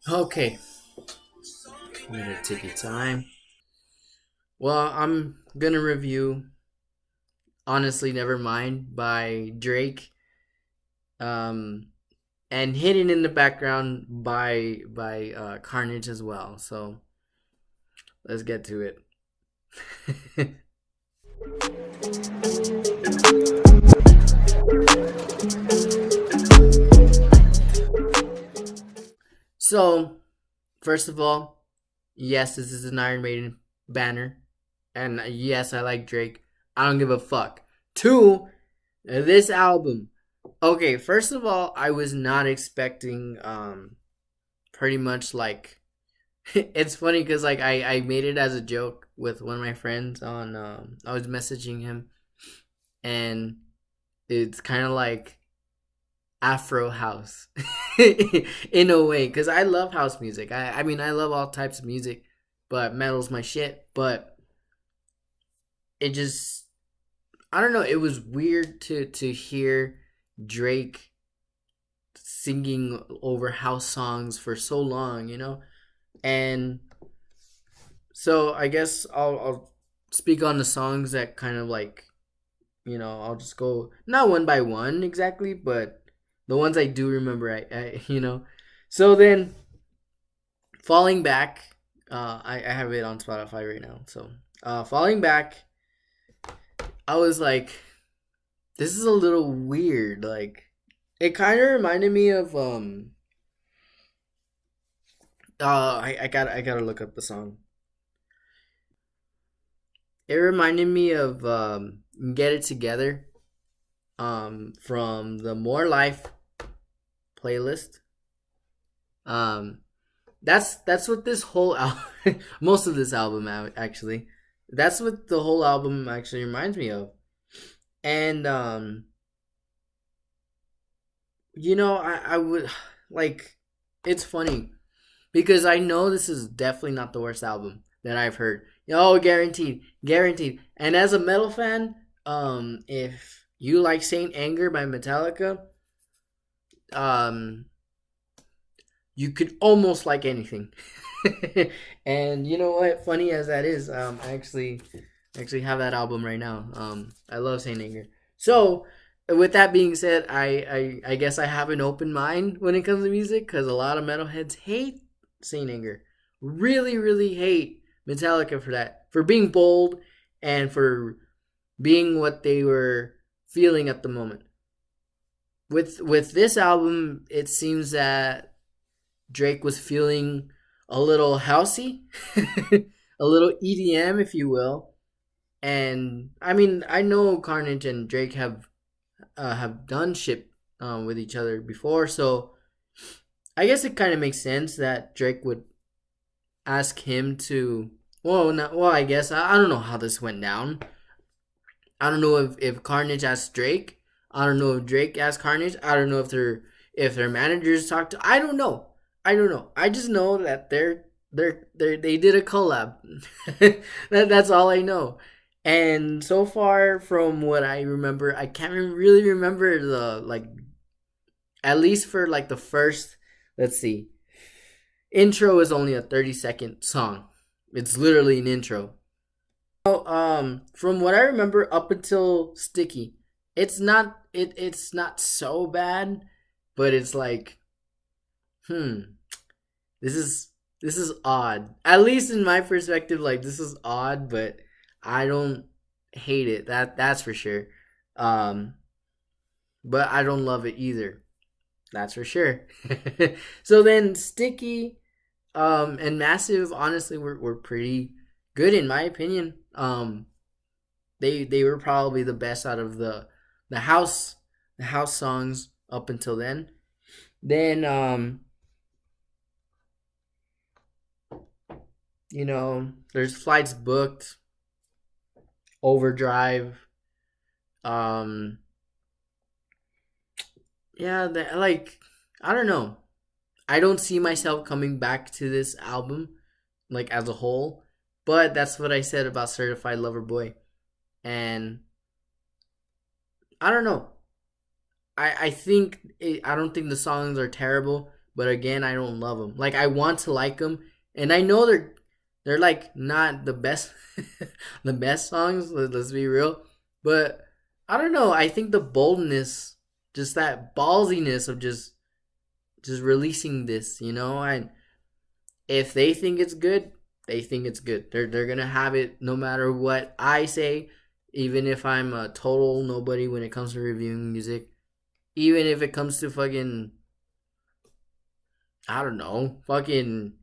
Okay, I'm gonna take your time. Well, I'm gonna review Honestly Nevermind by Drake. Um, and hidden in the background by Carnage as well. So let's get to it. So first of all, yes, this is an Iron Maiden banner, and yes, I like Drake. I don't give a fuck. Two, this album. Okay, first of all, I was not expecting pretty much like it's funny because like I made it as a joke with one of my friends on I was messaging him, and it's kind of like Afro house in a way because I love house music. I mean I love all types of music, but metal's my shit. But it just I don't know. It was weird to hear Drake singing over house songs for so long, and so I guess I'll speak on the songs that kind of like I'll just go not one by one exactly, but the ones I do remember. I. So then falling back, I have it on Spotify right now. So falling back, I was like, this is a little weird. Like it kind of reminded me of I gotta look up the song. It reminded me of Get It Together from the More Life playlist. Um that's what this whole most of this album actually. That's what the whole album actually reminds me of. And I would like it's funny because I know this is definitely not the worst album that I've heard. Oh, guaranteed, guaranteed. And as a metal fan, if you like Saint Anger by Metallica, um, you could almost like anything. And you know what? Funny as that is, I actually have that album right now. I love Saint Anger. So, with that being said, I guess I have an open mind when it comes to music because a lot of metalheads hate Saint Anger, really, really hate Metallica for that, for being bold and for being what they were feeling at the moment. With this album, it seems that Drake was feeling a little housey, a little EDM, if you will. And I mean, I know Carnage and Drake have done shit with each other before, so I guess it kind of makes sense that Drake would ask him to. Well, not, well, I guess I don't know how this went down. I don't know if Carnage asked Drake. I don't know if Drake asked Carnage. I don't know if their managers talked to. I don't know. I don't know. I just know that they did a collab. That's all I know. And so far from what I remember, I can't really remember the like at least for like the first, let's see, intro is only a 30-second song. It's literally an intro. From what I remember up until Sticky, it's not so bad, but it's like, hmm, this is this is odd. At least in my perspective, like this is odd, but I don't hate it. That's for sure. Um, but I don't love it either. That's for sure. So then Sticky and Massive honestly were pretty good in my opinion. They were probably the best out of the house the house songs up until then. Then there's Flights Booked, Overdrive. Um yeah, like I don't know. I don't see myself coming back to this album like as a whole, but that's what I said about Certified Lover Boy. And I don't know. I don't think the songs are terrible, but again, I don't love them. Like I want to like them, and I know they're like not the best the best songs. Let's be real, but I don't know. I think the boldness, just that ballsiness of just releasing this, and if they think it's good, they think it's good. They're gonna have it no matter what I say, even if I'm a total nobody when it comes to reviewing music. Even if it comes to fucking, I don't know, fucking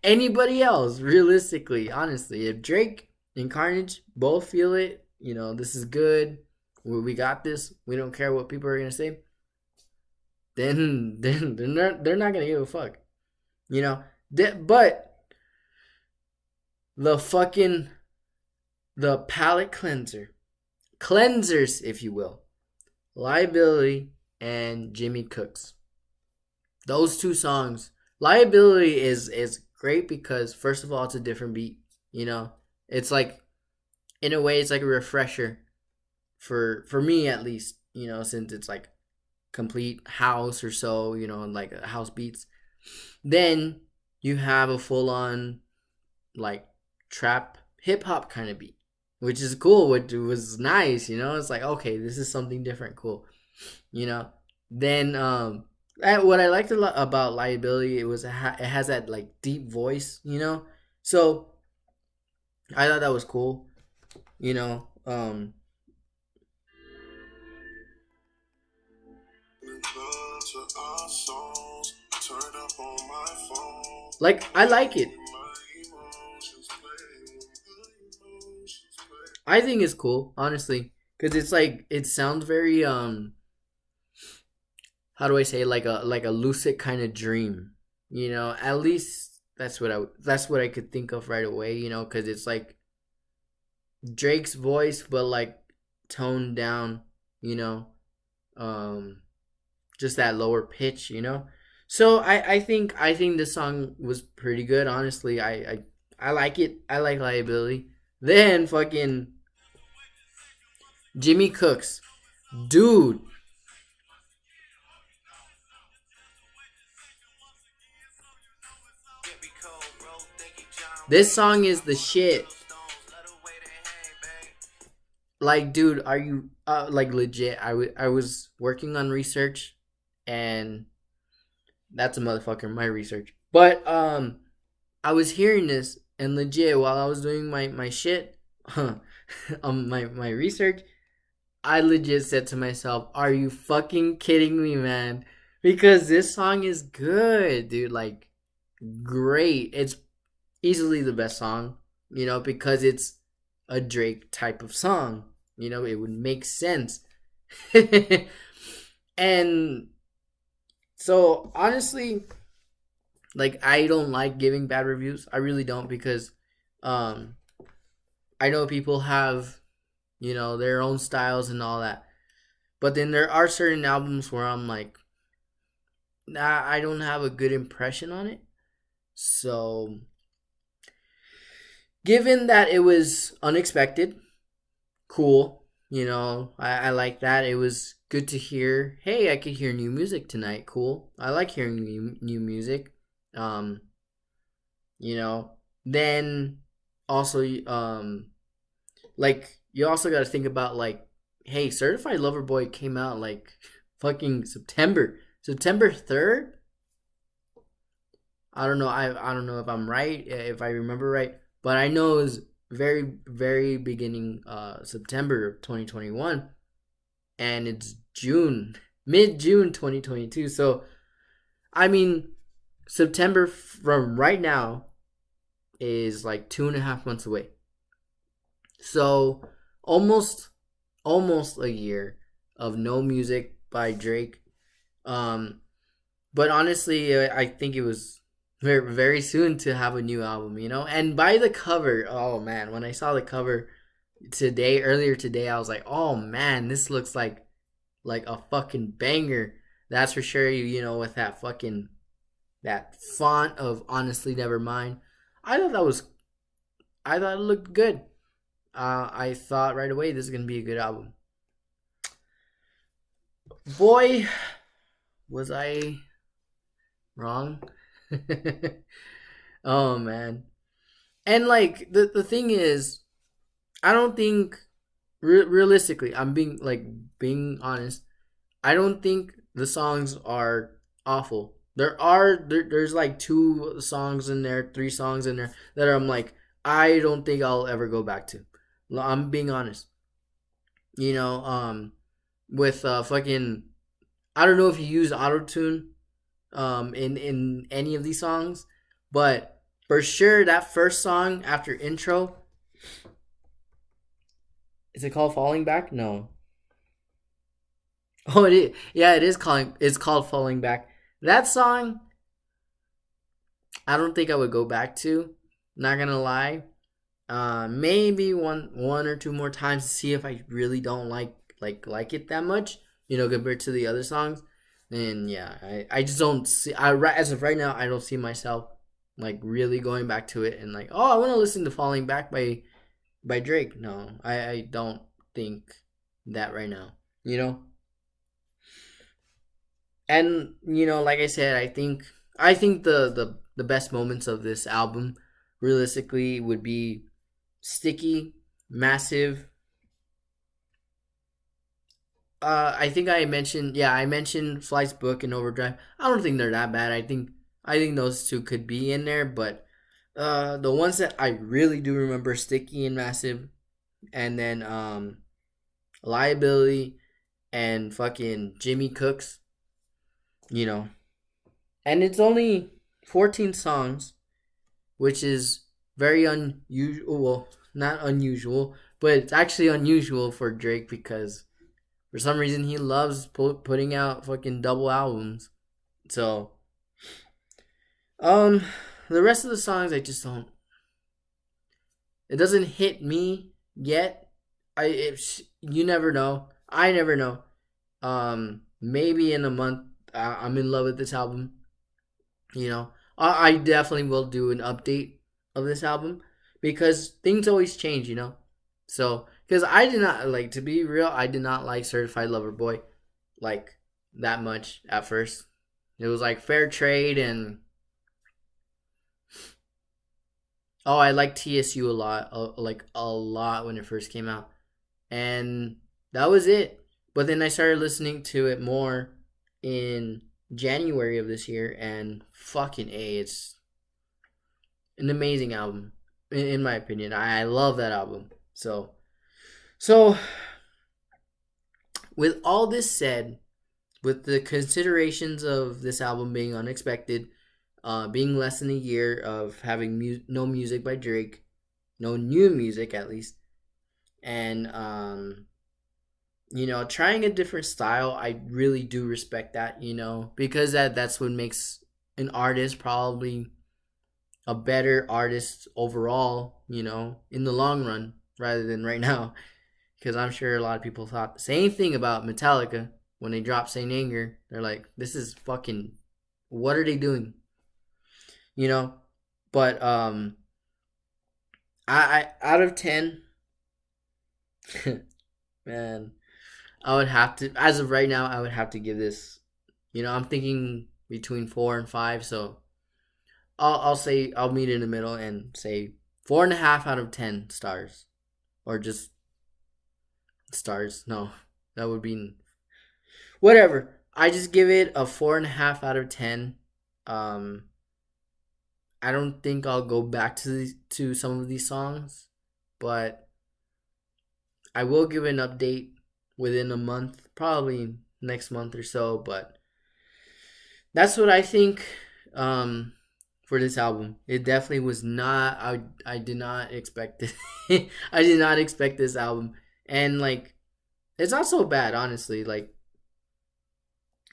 anybody else, realistically, honestly. If Drake and Carnage both feel it, this is good, we got this, we don't care what people are going to say, then they're not going to give a fuck. But the fucking, the palate cleansers, if you will, Liability and Jimmy Cooks. Those two songs, Liability is great because first of all, it's a different beat. It's like, in a way, it's like a refresher for me at least. Since it's like complete house or so. Like house beats. Then you have a full on like trap hip hop kind of beat, which is cool, which was nice. It's like, okay, this is something different, cool. Then what I liked a lot about Liability, it has that like deep voice, so I thought that was cool. Like I like it. I think it's cool, honestly, because it's like it sounds very how do I say, like a lucid kind of dream. At least that's what I could think of right away. Because it's like Drake's voice, but like toned down. You know, um, just that lower pitch. So I think the song was pretty good. Honestly, I like it. I like Liability. Then fucking Jimmy Cooks, dude. This song is the shit. Like, dude, are you like legit? I was working on research, and that's a motherfucker. My research, but I was hearing this, and legit while I was doing my shit, my research, I legit said to myself, "Are you fucking kidding me, man?" Because this song is good, dude. Like, great. It's easily the best song, because it's a Drake type of song. It would make sense. And so, honestly, like, I don't like giving bad reviews. I really don't, because um, I know people have, their own styles and all that. But then there are certain albums where I'm like, nah, I don't have a good impression on it. So, given that it was unexpected, cool, I like that. It was good to hear, hey, I could hear new music tonight. Cool. I like hearing new music. Um, you know, then also, like, you also got to think about, like, hey, Certified Lover Boy came out like fucking September 3rd. I don't know. I don't know if I'm right, if I remember right, but I know it was very, very beginning September of 2021, and it's mid June 2022. So I mean, September from right now is like 2.5 months away. So almost a year of no music by Drake. But honestly, I think it was very, very soon to have a new album, And by the cover, oh man, when I saw the cover earlier today, I was like, oh man, this looks like a fucking banger. That's for sure. With that font of Honestly Nevermind. I thought it looked good. I thought right away this is gonna be a good album. Boy, was I Wrong. Oh man. And like the thing is, I don't think realistically, I'm being honest. I don't think the songs are awful. There's like two songs in there, three songs in there that I'm like I don't think I'll ever go back to. I'm being honest. You know, with fucking I don't know if you use auto tune in any of these songs, but for sure that first song after intro, is it called Falling Back? No. Oh, it is. Yeah, it is calling. It's called Falling Back. That song, I don't think I would go back to. Not gonna lie. Maybe one or two more times to see if I really don't like it that much. You know, compared to the other songs. And yeah, I just don't see. As of right now, I don't see myself like really going back to it and like, oh, I want to listen to Falling Back by Drake. No, I don't think that right now. You know, and you know, like I said, I think the best moments of this album, realistically, would be Sticky, Massive. I think I mentioned Flight's Book and Overdrive. I don't think they're that bad. I think those two could be in there, but the ones that I really do remember, Sticky and Massive, and then Liability and fucking Jimmy Cooks, you know. And it's only 14 songs, which is very unusual. Well, not unusual, but it's actually unusual for Drake because for some reason he loves putting out fucking double albums. So, um, the rest of the songs I just don't. It doesn't hit me yet. You never know. I never know. Maybe in a month I'm in love with this album. You know, I definitely will do an update of this album because things always change. You know, so because I did not like to be real, I did not like Certified Lover Boy like that much at first. It was like Fair Trade and oh, I liked TSU a lot, like a lot when it first came out, and that was it. But then I started listening to it more in January of this year, and fucking a, it's an amazing album, in my opinion. I love that album. So with all this said, with the considerations of this album being unexpected, being less than a year of having no music by Drake, no new music at least, and you know, trying a different style, I really do respect that, you know, because that's what makes an artist probably a better artist overall, you know, in the long run rather than right now. Because I'm sure a lot of people thought the same thing about Metallica when they dropped Saint Anger. They're like, this is fucking, what are they doing? You know? But I out of 10, man, I would have to, as of right now, I would have to give this, you know, I'm thinking between 4 and 5. So I'll say, I'll meet in the middle and say 4.5 out of 10 stars. Or just stars. No, that would be whatever. I just give it a 4.5 out of 10. Um, I don't think I'll go back to some of these songs, but I will give an update within a month, probably next month or so. But that's what I think for this album. It definitely was not. I did not expect it. I did not expect this album, and like it's not so bad, honestly. Like,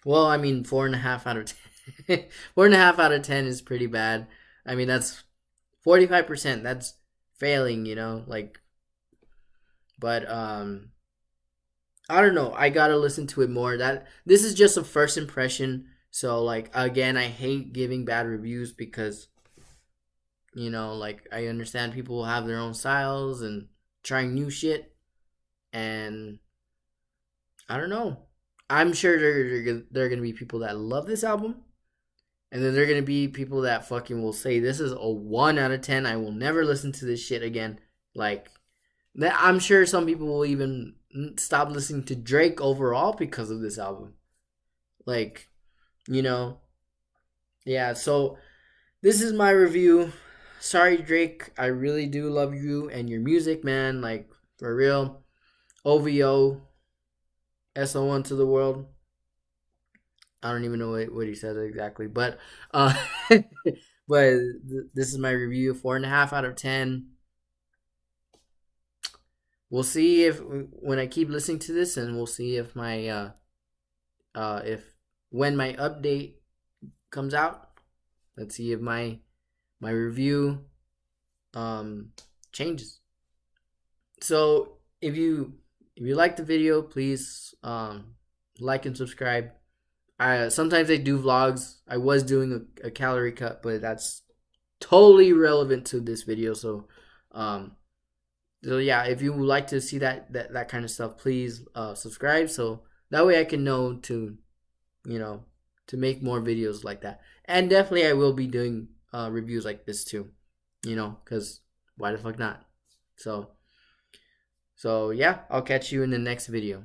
well, I mean, 4.5 out of 10. 4.5 out of 10 is pretty bad. I mean, that's 45%. That's failing, you know. Like, but I don't know. I gotta listen to it more. That this is just a first impression. So like again, I hate giving bad reviews because you know, like I understand people have their own styles and trying new shit, and I don't know. I'm sure there are gonna be people that love this album, And then there are gonna be people that fucking will say this is a 1 out of 10. I will never listen to this shit again. Like, I'm sure some people will even stop listening to Drake overall because of this album. Like, you know, yeah. So this is my review. Sorry, Drake. I really do love you and your music, man. Like, for real. OVO, SO1 to the world. I don't even know what he said exactly, but uh, this is my review. 4.5 out of 10. We'll see if when I keep listening to this, and we'll see if my if when my update comes out. Let's see if my review changes. So if you like the video, please like and subscribe. Sometimes I do vlogs. I was doing a calorie cut, but that's totally irrelevant to this video. So yeah, if you would like to see that kind of stuff, please subscribe, so that way I can know to, you know, to make more videos like that. And definitely I will be doing reviews like this too, you know, because why the fuck not? So yeah, I'll catch you in the next video.